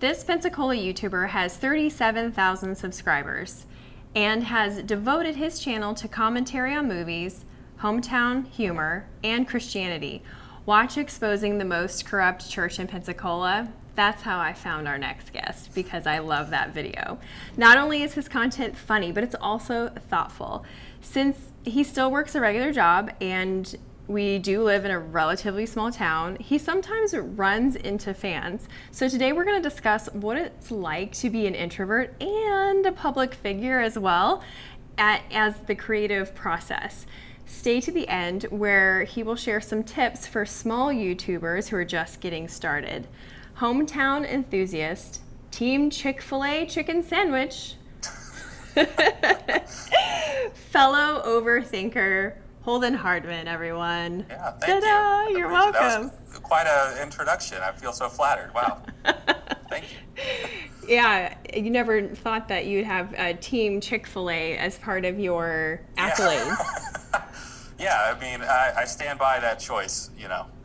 This Pensacola YouTuber has 37,000 subscribers and has devoted his channel to commentary on movies, hometown humor, and Christianity. Watch exposing the most corrupt church in Pensacola. That's how I found our next guest, because I love that video. Not only is his content funny, but it's also thoughtful. Since he still works a regular job and we do live in a relatively small town, he sometimes runs into fans. So today we're going to discuss what it's like to be an introvert and a public figure as well as the creative process. Stay to the end where he will share some tips for small YouTubers who are just getting started. Hometown enthusiast, Team Chick-fil-A chicken sandwich, fellow overthinker, Holden Hardman, everyone. Yeah, thank you. You're welcome. That was quite an introduction. I feel so flattered. Wow. Thank you. Yeah, you never thought that you'd have Team Chick-fil-A as part of your accolades. Yeah, I mean, I stand by that choice,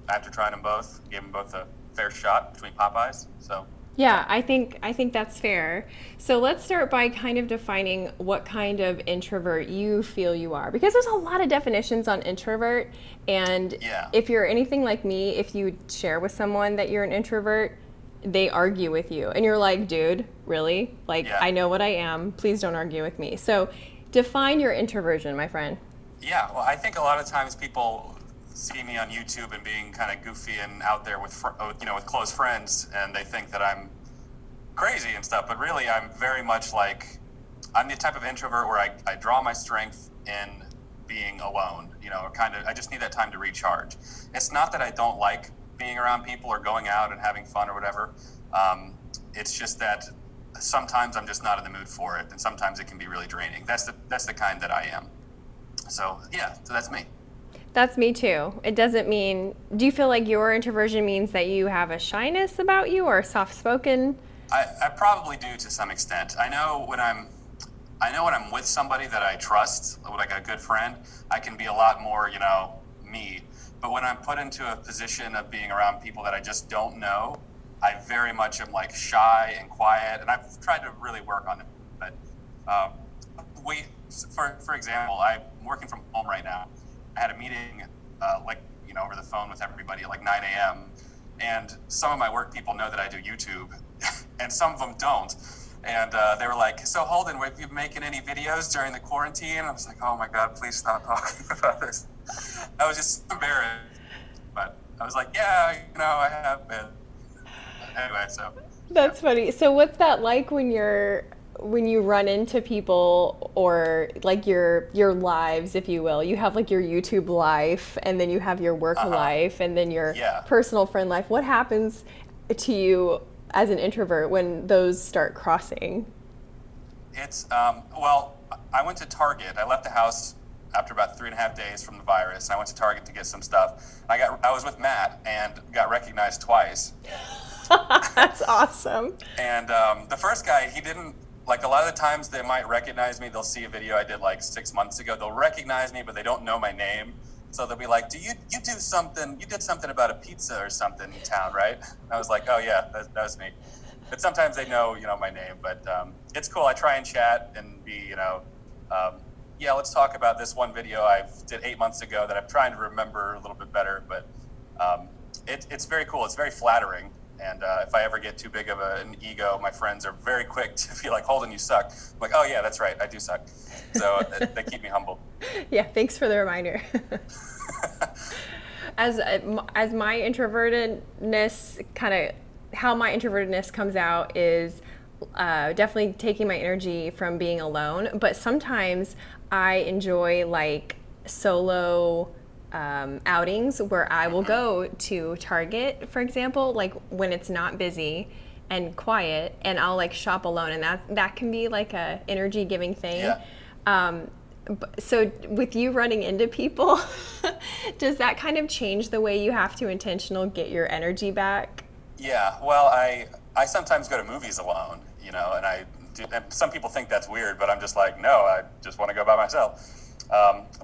after trying them both, gave them both a fair shot between Popeyes, so. Yeah, I think that's fair. So let's start by kind of defining what kind of introvert you feel you are, because there's a lot of definitions on introvert, and if you're anything like me, if you share with someone that you're an introvert, they argue with you, and you're like, dude, really? I know what I am. Please don't argue with me. So define your introversion, my friend. Yeah, well, I think a lot of times people see me on YouTube and being kind of goofy and out there with with close friends, and they think that I'm crazy and stuff, but really I'm very much like, I'm the type of introvert where I draw my strength in being alone, I just need that time to recharge. It's not that I don't like being around people or going out and having fun or whatever. It's just that sometimes I'm just not in the mood for it, and sometimes it can be really draining. That's the kind that I am. So that's me. That's me too. It doesn't mean, do you feel like your introversion means that you have a shyness about you or soft-spoken? I probably do to some extent. I know when I'm with somebody that I trust, like a good friend, I can be a lot more, me. But when I'm put into a position of being around people that I just don't know, I very much am like shy and quiet, and I've tried to really work on it. But for example, I'm working from home right now. I had a meeting, over the phone with everybody at like 9 a.m. And some of my work people know that I do YouTube, and some of them don't. And they were like, "So Holden, were you making any videos during the quarantine?" And I was like, "Oh my God, please stop talking about this." I was just embarrassed, but I was like, "Yeah, I have been." Anyway, so. That's funny. So what's that like when you run into people, or like your lives, if you will? You have like your YouTube life, and then you have your work life, and then your personal friend life. What happens to you as an introvert when those start crossing? It's well, I went to Target. I left the house after about 3.5 days from the virus. I went to Target to get some stuff. I was with Matt and got recognized twice. That's awesome. And the first guy, he didn't. Like, a lot of the times they might recognize me. They'll see a video I did like 6 months ago. They'll recognize me, but they don't know my name. So they'll be like, you did something about a pizza or something in town, right? I was like, oh yeah, that was me. But sometimes they know, my name. But it's cool. I try and chat and be, let's talk about this one video I did 8 months ago that I'm trying to remember a little bit better. But it's very cool. It's very flattering. And if I ever get too big of an ego, my friends are very quick to be like, "Holden, you suck." I'm like, "Oh yeah, that's right, I do suck." So they keep me humble. Yeah, thanks for the reminder. As my introvertedness, how my introvertedness comes out is definitely taking my energy from being alone. But sometimes I enjoy like solo outings where I will go to Target, for example, like when it's not busy and quiet, and I'll like shop alone, and that can be like a energy giving thing. So with you running into people, does that kind of change the way you have to intentional get your energy back? Yeah, well, I sometimes go to movies alone, and some people think that's weird, but I'm just like, no, I just want to go by myself.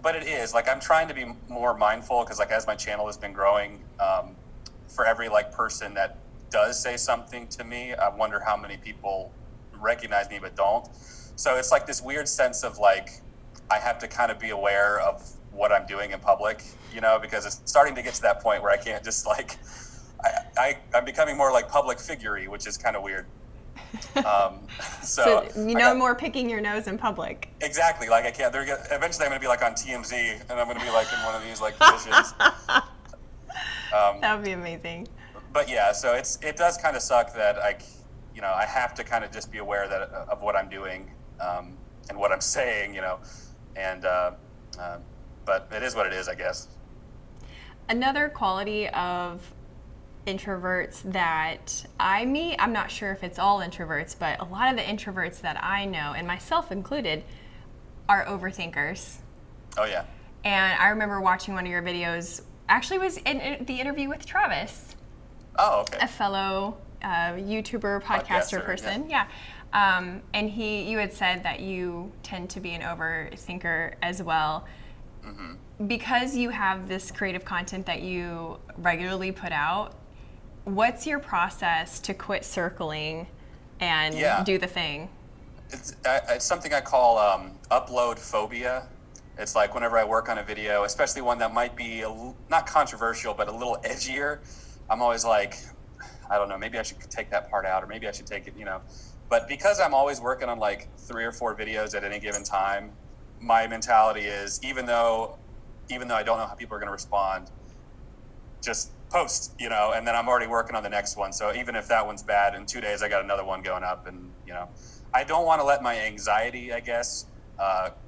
But it is, like, I'm trying to be more mindful, because like as my channel has been growing, for every like person that does say something to me, I wonder how many people recognize me but don't. So it's like this weird sense of like, I have to kind of be aware of what I'm doing in public, you know, because it's starting to get to that point where I can't just like, I'm becoming more like public figure-y, which is kind of weird. So no more picking your nose in public. Exactly. Like I can't, eventually I'm going to be like on TMZ and I'm going to be like in one of these like positions. That would be amazing. But yeah, so it does kind of suck that I have to kind of just be aware of what I'm doing and what I'm saying, you know, and but it is what it is, I guess. Another quality of introverts that I meet, I'm not sure if it's all introverts, but a lot of the introverts that I know, and myself included, are overthinkers. Oh yeah. And I remember watching one of your videos, actually was in the interview with Travis. Oh, okay. A fellow YouTuber, podcaster person. Yeah. And you had said that you tend to be an overthinker as well. Mm-hmm. Because you have this creative content that you regularly put out, what's your process to quit circling and do the thing? It's something I call upload phobia. It's like whenever I work on a video, especially one that might be not controversial, but a little edgier, I'm always like, I don't know, maybe I should take that part out, or maybe I should take it, you know. But because I'm always working on like 3 or 4 videos at any given time, my mentality is even though I don't know how people are going to respond, just post, you know, and then I'm already working on the next one. So even if that one's bad, in 2 days I got another one going up, and you know, I don't want to let my anxiety, I guess,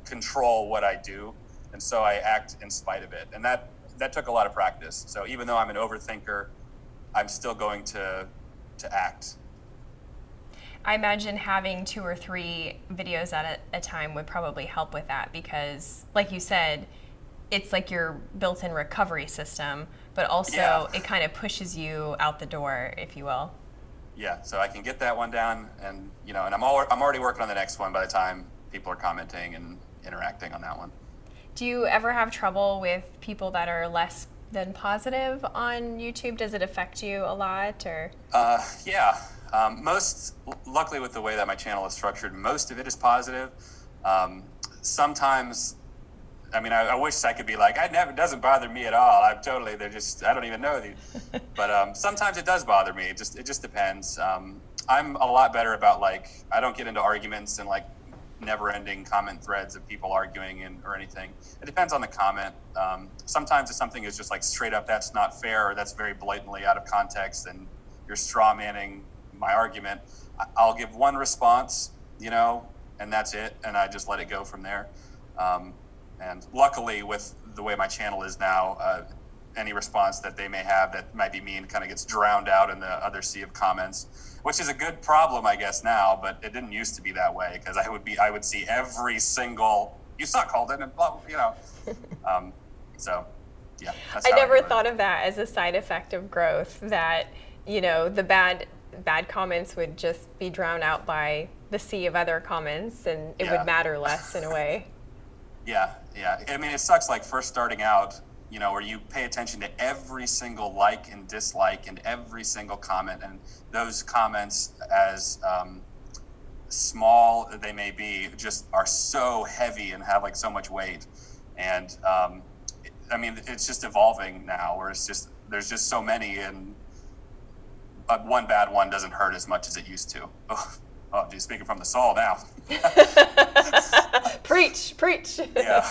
control what I do, and so I act in spite of it, and that took a lot of practice. So even though I'm an overthinker, I'm still going to act. I imagine having 2 or 3 videos at a time would probably help with that, because like you said, it's like your built-in recovery system, but also it kind of pushes you out the door, if you will. Yeah, so I can get that one down, and you know, and I'm already working on the next one by the time people are commenting and interacting on that one. Do you ever have trouble with people that are less than positive on YouTube? Does it affect you a lot, or? Yeah. Luckily with the way that my channel is structured, most of it is positive. Sometimes, I mean, I wish I could be like, it doesn't bother me at all. I don't even know these. But sometimes it does bother me. It just depends. I'm a lot better about like, I don't get into arguments and like never-ending comment threads of people arguing or anything. It depends on the comment. Sometimes if something is just like straight up, that's not fair, or that's very blatantly out of context, and you're straw manning my argument, I'll give one response, you know, and that's it, and I just let it go from there. And luckily, with the way my channel is now, any response that they may have that might be mean kind of gets drowned out in the other sea of comments, which is a good problem, I guess, now, but it didn't used to be that way, because I would see every single, you suck, Holden, and blah, you know. So, yeah. That's I never thought of that as a side effect of growth, that, you know, the bad comments would just be drowned out by the sea of other comments, and it would matter less in a way. Yeah. I mean, it sucks, like, first starting out, you know, where you pay attention to every single like and dislike and every single comment, and those comments, as small they may be, just are so heavy and have like so much weight. And I mean, it's just evolving now, where there's just so many, and one bad one doesn't hurt as much as it used to. Oh, geez, speaking from the soul now. Preach. Yeah.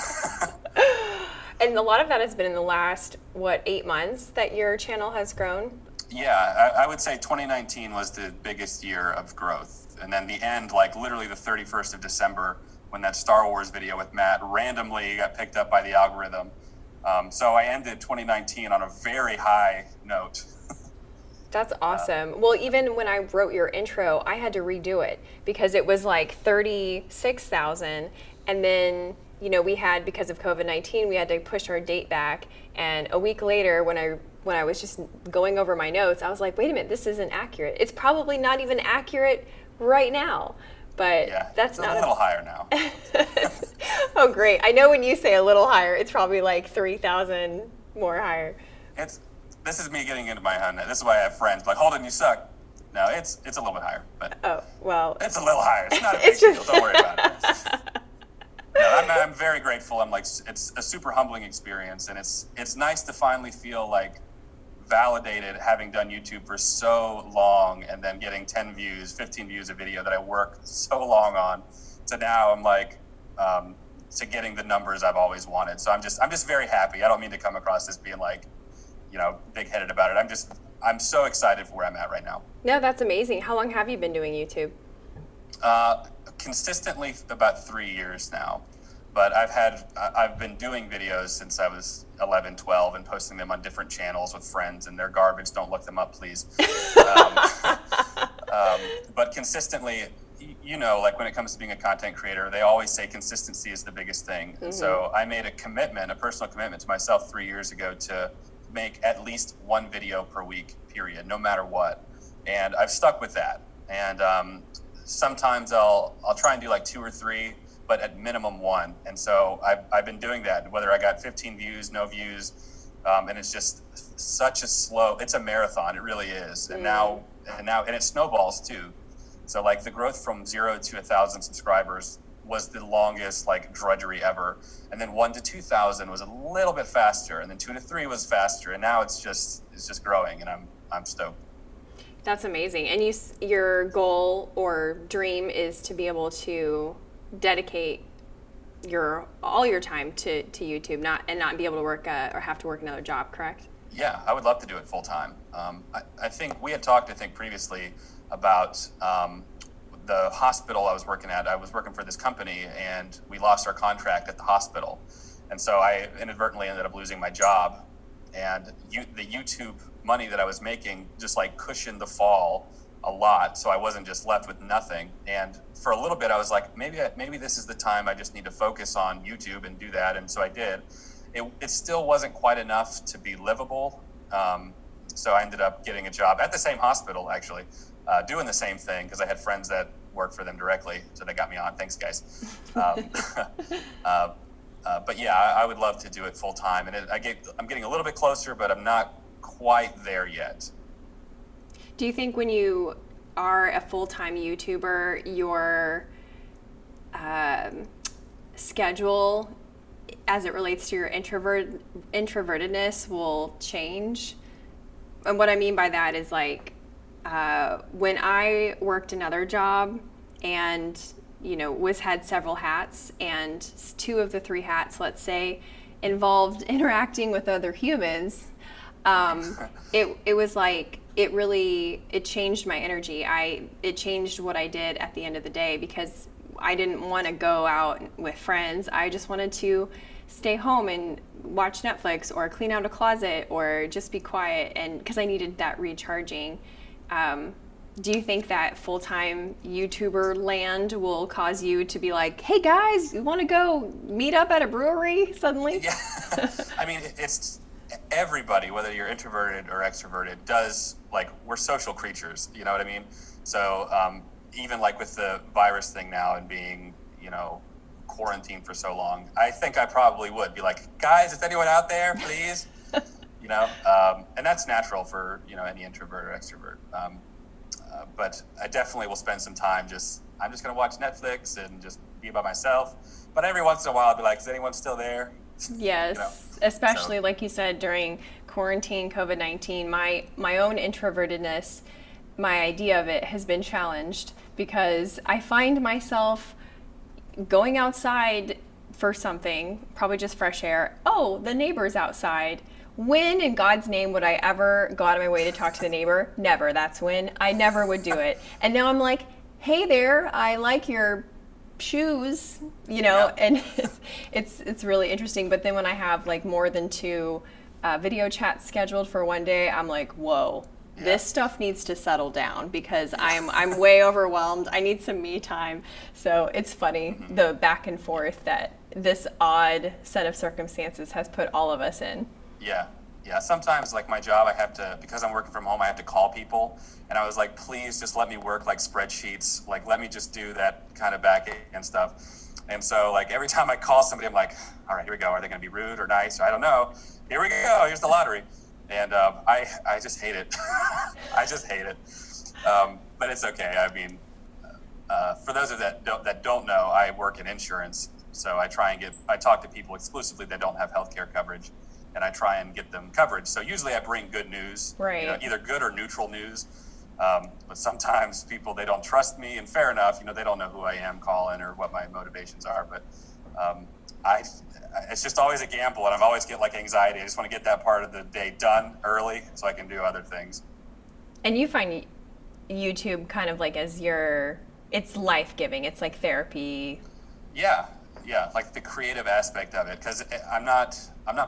And a lot of that has been in the last, 8 months that your channel has grown? Yeah, I would say 2019 was the biggest year of growth. And then the end, like literally the 31st of December, when that Star Wars video with Matt randomly got picked up by the algorithm. So I ended 2019 on a very high note. That's awesome. Well, even when I wrote your intro, I had to redo it because it was like 36,000. And then, you know, we had, because of COVID-19, we had to push our date back. And a week later, when I was just going over my notes, I was like, wait a minute, this isn't accurate. It's probably not even accurate right now. But yeah, that's it's a little higher now. Oh, great. I know when you say a little higher, it's probably like 3,000 more higher. this is me getting into my own. This is why I have friends like, Holden, you suck. No, it's a little bit higher, but oh well, it's a little higher. It's not a big deal. Don't worry about it. No, I'm very grateful. I'm like, it's a super humbling experience, and it's nice to finally feel like validated, having done YouTube for so long, and then getting 10 views, 15 views a video that I worked so long on. So now I'm like, to getting the numbers I've always wanted. So I'm just very happy. I don't mean to come across as being like, big-headed about it. I'm so excited for where I'm at right now. No, that's amazing. How long have you been doing YouTube? Consistently about 3 years now. But I've been doing videos since I was 11, 12 and posting them on different channels with friends, and they're garbage. Don't look them up, please. But consistently, like when it comes to being a content creator, they always say consistency is the biggest thing. And so I made a personal commitment to myself 3 years ago to make at least one video per week, period, no matter what. And I've stuck with that. And sometimes I'll try and do like 2 or 3, but at minimum 1. And so I've been doing that, whether I got 15 views, no views. And it's just such it's a marathon. It really is. And now it snowballs too. So like the growth from 0 to 1,000 subscribers was the longest like drudgery ever. And then 1 to 2,000 was a little bit faster. And then 2 to 3 was faster. And now it's just growing, and I'm stoked. That's amazing. And your goal or dream is to be able to dedicate all your time to YouTube, not be able to work or have to work another job, correct? Yeah, I would love to do it full time. I think we had talked, previously about the hospital I was working at. I was working for this company, and we lost our contract at the hospital. And so I inadvertently ended up losing my job. And the YouTube money that I was making just like cushioned the fall a lot. So I wasn't just left with nothing. And for a little bit, I was like, maybe this is the time I just need to focus on YouTube and do that. And so I did. It still wasn't quite enough to be livable. So I ended up getting a job at the same hospital, actually, doing the same thing, because I had friends that worked for them directly. So they got me on. Thanks, guys. But yeah, I would love to do it full time. And I'm getting a little bit closer, but I'm not quite there yet. Do you think when you are a full-time YouTuber, your schedule as it relates to your introvertedness will change? And what I mean by that is like when I worked another job and had several hats, and 2 of the 3 hats, let's say, involved interacting with other humans, it was like it changed my energy. It changed what I did at the end of the day, because I didn't want to go out with friends. I just wanted to stay home and watch Netflix or clean out a closet or just be quiet, and because I needed that recharging. Do you think that full-time YouTuber land will cause you to be like, hey guys, you want to go meet up at a brewery suddenly? Yeah. I mean, it's everybody, whether you're introverted or extroverted, we're social creatures, you know what I mean? So even like with the virus thing now and being, quarantined for so long, I think I probably would be like, guys, is anyone out there, please? And that's natural for, any introvert or extrovert. But I definitely will spend some time I'm just going to watch Netflix and just be by myself. But every once in a while, I'll be like, is anyone still there? Yes, especially like you said, during quarantine, COVID-19, my own introvertedness, my idea of it has been challenged, because I find myself going outside for something, probably just fresh air. Oh, the neighbor's outside. When in God's name would I ever go out of my way to talk to the neighbor? Never. That's when I never would do it. And now I'm like, hey there, I like your shoes, Yeah. and it's really interesting. But then when I have like more than 2 video chats scheduled for one day, I'm like, whoa, this stuff needs to settle down, because I'm way overwhelmed. I need some me time. So it's funny, the back and forth that this odd set of circumstances has put all of us in. Yeah. Sometimes, like my job, because I'm working from home, I have to call people. And I was like, please just let me work like spreadsheets. Like, let me just do that kind of back end stuff. And so, like, every time I call somebody, I'm like, all right, here we go. Are they going to be rude or nice? I don't know. Here we go. Here's the lottery. And I just hate it. I just hate it. But it's okay. I mean, for those of that don't know, I work in insurance, so I talk to people exclusively that don't have healthcare coverage, and I try and get them coverage. So usually I bring good news, right? Either good or neutral news. But sometimes people, they don't trust me, and fair enough, they don't know who I am calling or what my motivations are. But it's just always a gamble, and I always get like anxiety. I just want to get that part of the day done early so I can do other things. And you find YouTube kind of like it's life-giving. It's like therapy. Yeah, like the creative aspect of it, because I'm not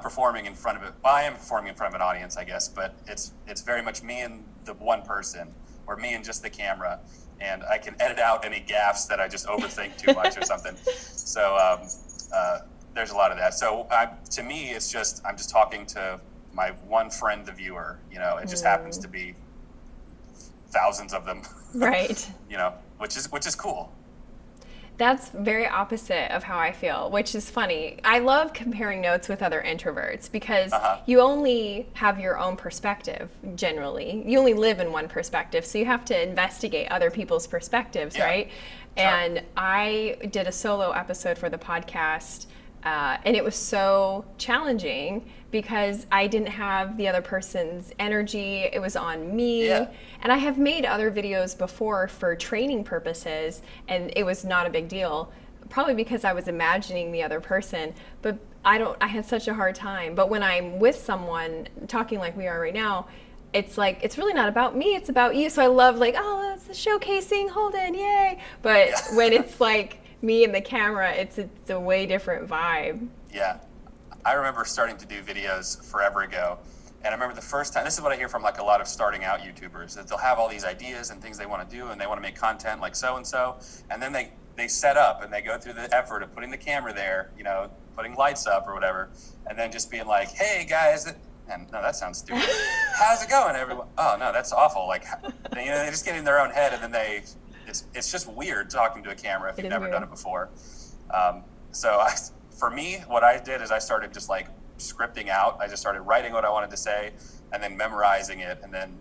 performing in front of it. Well, I am performing in front of an audience, I guess, but it's very much me and the one person, or me and just the camera, and I can edit out any gaffes that I just overthink too much or something. So there's a lot of that. So to me, it's just I'm just talking to my one friend, the viewer. It just happens to be thousands of them, right? Which is cool. That's very opposite of how I feel, which is funny. I love comparing notes with other introverts because you only have your own perspective, generally. You only live in one perspective, so you have to investigate other people's perspectives, right? Sure. And I did a solo episode for the podcast, and it was so challenging because I didn't have the other person's energy. It was on me. Yeah. And I have made other videos before for training purposes, and it was not a big deal, probably because I was imagining the other person. But I had such a hard time. But when I'm with someone, talking like we are right now, it's like, it's really not about me, it's about you. So I love that's showcasing Holden, yay. But when it's like me and the camera, it's a way different vibe. Yeah. I remember starting to do videos forever ago, and I remember the first time, this is what I hear from like a lot of starting out YouTubers, that they'll have all these ideas and things they want to do, and they want to make content like so-and-so, and then they set up and they go through the effort of putting the camera there, putting lights up or whatever, and then just being like, hey guys, and no, that sounds stupid. How's it going, everyone? Oh no, that's awful. Like, they just get in their own head, and then it's just weird talking to a camera if you've never done it before. For me, what I did is I started just like scripting out. I just started writing what I wanted to say and then memorizing it and then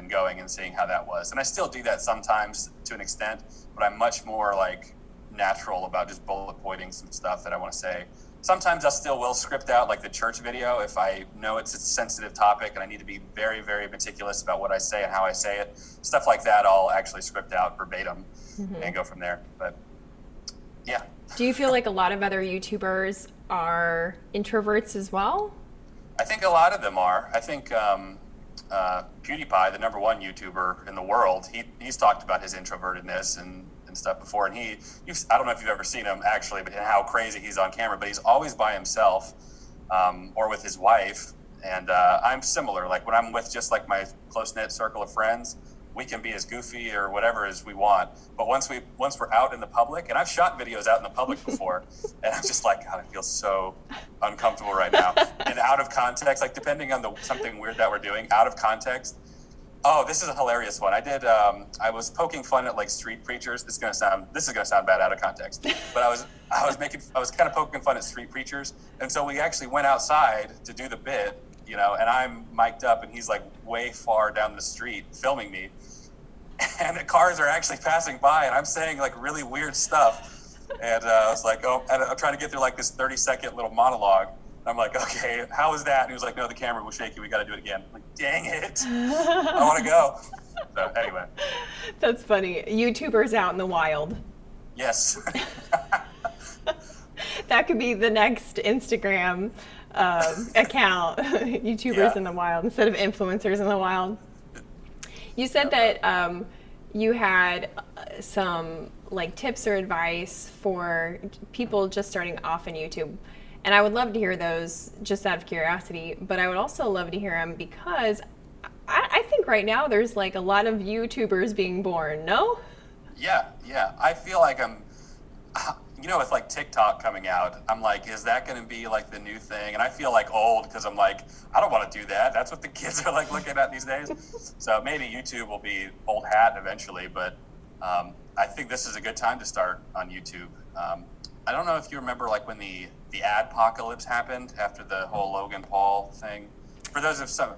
going and seeing how that was. And I still do that sometimes to an extent, but I'm much more like natural about just bullet pointing some stuff that I want to say. Sometimes I still will script out like the church video if I know it's a sensitive topic and I need to be very, very meticulous about what I say and how I say it. Stuff like that I'll actually script out verbatim and go from there. But yeah. Do you feel like a lot of other YouTubers are introverts as well? I think a lot of them are. I think PewDiePie, the number one YouTuber in the world, he's talked about his introvertedness and stuff before. And I don't know if you've ever seen him actually, but how crazy he's on camera, but he's always by himself or with his wife. And I'm similar. Like when I'm with just like my close-knit circle of friends, we can be as goofy or whatever as we want. But once we're out in the public, and I've shot videos out in the public before, and I'm just like, God, I feel so uncomfortable right now. And out of context, like depending on something weird that we're doing, out of context. Oh, this is a hilarious one. I was poking fun at like street preachers. This is gonna sound bad out of context. But I was kind of poking fun at street preachers. And so we actually went outside to do the bit, and I'm mic'd up and he's like way far down the street filming me. And the cars are actually passing by and I'm saying like really weird stuff. And I was like, and I'm trying to get through like this 30-second little monologue. I'm like, okay, how was that? And he was like, no, the camera was shaky. We got to do it again. I'm like, dang it. I want to go. So anyway. That's funny. YouTubers out in the wild. Yes. That could be the next Instagram account. YouTubers in the wild instead of influencers in the wild. You said that you had some like tips or advice for people just starting off in YouTube. And I would love to hear those just out of curiosity, but I would also love to hear them because I think right now there's like a lot of YouTubers being born, no? Yeah. I feel like with like TikTok coming out, I'm like, is that going to be like the new thing? And I feel like old because I'm like, I don't want to do that. That's what the kids are like looking at these days. So maybe YouTube will be old hat eventually, but I think this is a good time to start on YouTube. I don't know if you remember like when the adpocalypse happened after the whole Logan Paul thing. For those of some,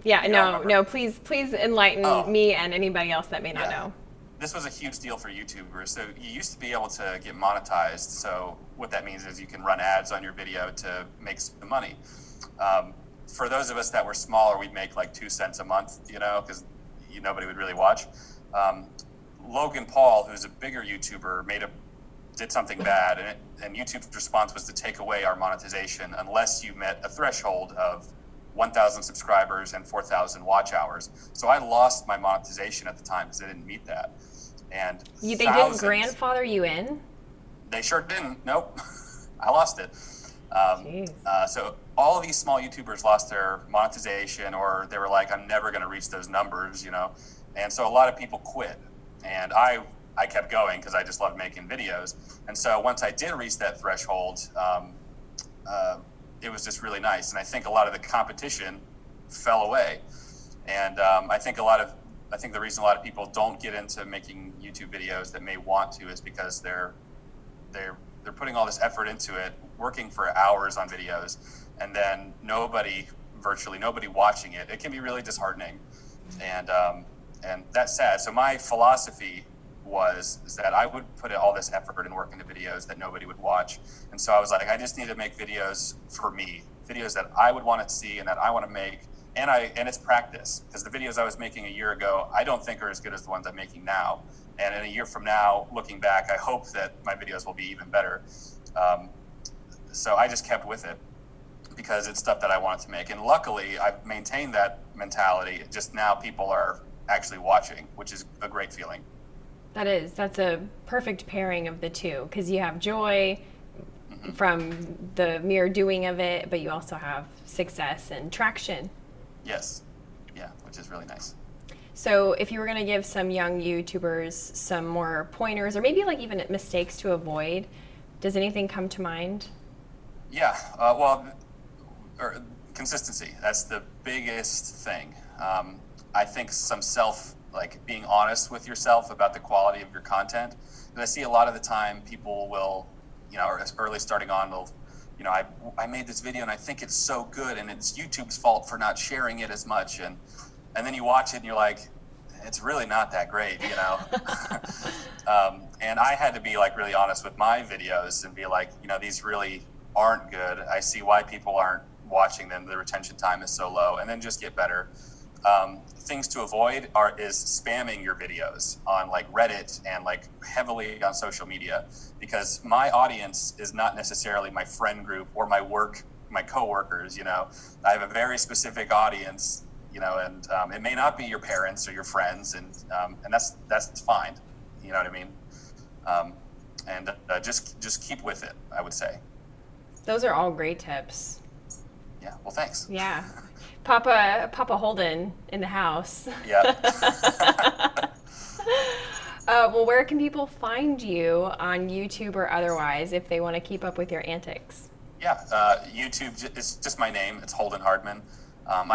Yeah, no, please enlighten me and anybody else that may not know. This was a huge deal for YouTubers. So you used to be able to get monetized. So what that means is you can run ads on your video to make some money. For those of us that were smaller, we'd make like 2 cents a month, because nobody would really watch. Logan Paul, who's a bigger YouTuber, did something bad, and YouTube's response was to take away our monetization unless you met a threshold of 1,000 subscribers and 4,000 watch hours. So I lost my monetization at the time because I didn't meet that. And they didn't grandfather you in? They sure didn't. Nope. I lost it. So all of these small YouTubers lost their monetization, or they were like, I'm never going to reach those numbers, And so a lot of people quit. And I kept going because I just loved making videos. And so once I did reach that threshold, it was just really nice. And I think a lot of the competition fell away. And I think the reason a lot of people don't get into making YouTube videos that may want to is because they're putting all this effort into it, working for hours on videos, and then virtually nobody watching it. It can be really disheartening. And that's sad. So my philosophy was that I would put all this effort and work into videos that nobody would watch. And so I was like, I just need to make videos for me, videos that I would want to see and that I want to make. And it's practice, because the videos I was making a year ago, I don't think are as good as the ones I'm making now. And in a year from now, looking back, I hope that my videos will be even better. So I just kept with it because it's stuff that I wanted to make. And luckily, I've maintained that mentality. Just now people are actually watching, which is a great feeling. That's a perfect pairing of the two, because you have joy from the mere doing of it, but you also have success and traction. Yes. Yeah, which is really nice. So if you were going to give some young YouTubers some more pointers, or maybe like even mistakes to avoid, does anything come to mind? Yeah, consistency. That's the biggest thing. I think being honest with yourself about the quality of your content. And I see a lot of the time people will, or early starting on, I made this video and I think it's so good and it's YouTube's fault for not sharing it as much. And then you watch it and you're like, it's really not that great, And I had to be really honest with my videos and be like, these really aren't good. I see why people aren't watching them. The retention time is so low, and then just get better. Things to avoid is spamming your videos on Reddit and heavily on social media, because my audience is not necessarily my friend group or my coworkers. I have a very specific audience, and it may not be your parents or your friends, and that's fine. You know what I mean? Just keep with it, I would say. Those are all great tips. Yeah. Well, thanks. Yeah. Papa Holden in the house. Yeah. Well, where can people find you on YouTube or otherwise if they want to keep up with your antics? Yeah, YouTube is just my name. It's Holden Hardman.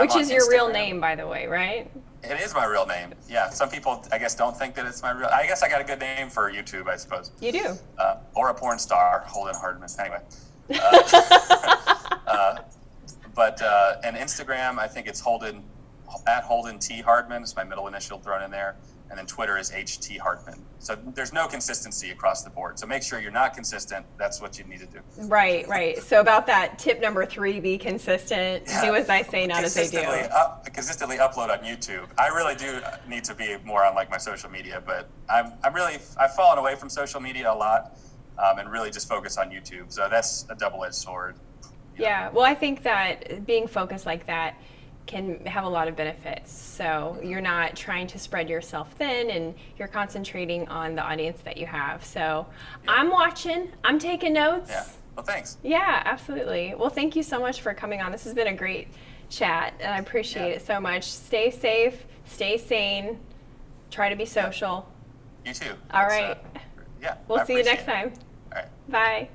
Which is your real name, by the way, right? It is my real name. Yeah. Some people, I guess, don't think that it's my real. I guess I got a good name for YouTube, I suppose. You do. Or a porn star, Holden Hardman. Anyway. And Instagram, I think it's Holden T Hardman. It's my middle initial thrown in there. And then Twitter is HT Hardman. So there's no consistency across the board. So make sure you're not consistent. That's what you need to do. Right. So about that tip number 3, be consistent. Yeah. Do as I say, not as I do. Consistently upload on YouTube. I really do need to be more on my social media, but I've fallen away from social media a lot, and really just focus on YouTube. So that's a double-edged sword. Yeah. Well, I think that being focused like that can have a lot of benefits. So you're not trying to spread yourself thin, and you're concentrating on the audience that you have. So yeah. I'm watching, I'm taking notes. Yeah. Well, thanks. Yeah, absolutely. Well, thank you so much for coming on. This has been a great chat, and I appreciate it so much. Stay safe, stay sane, try to be social. You too. All right. Yeah. We'll see you next time. All right. Bye.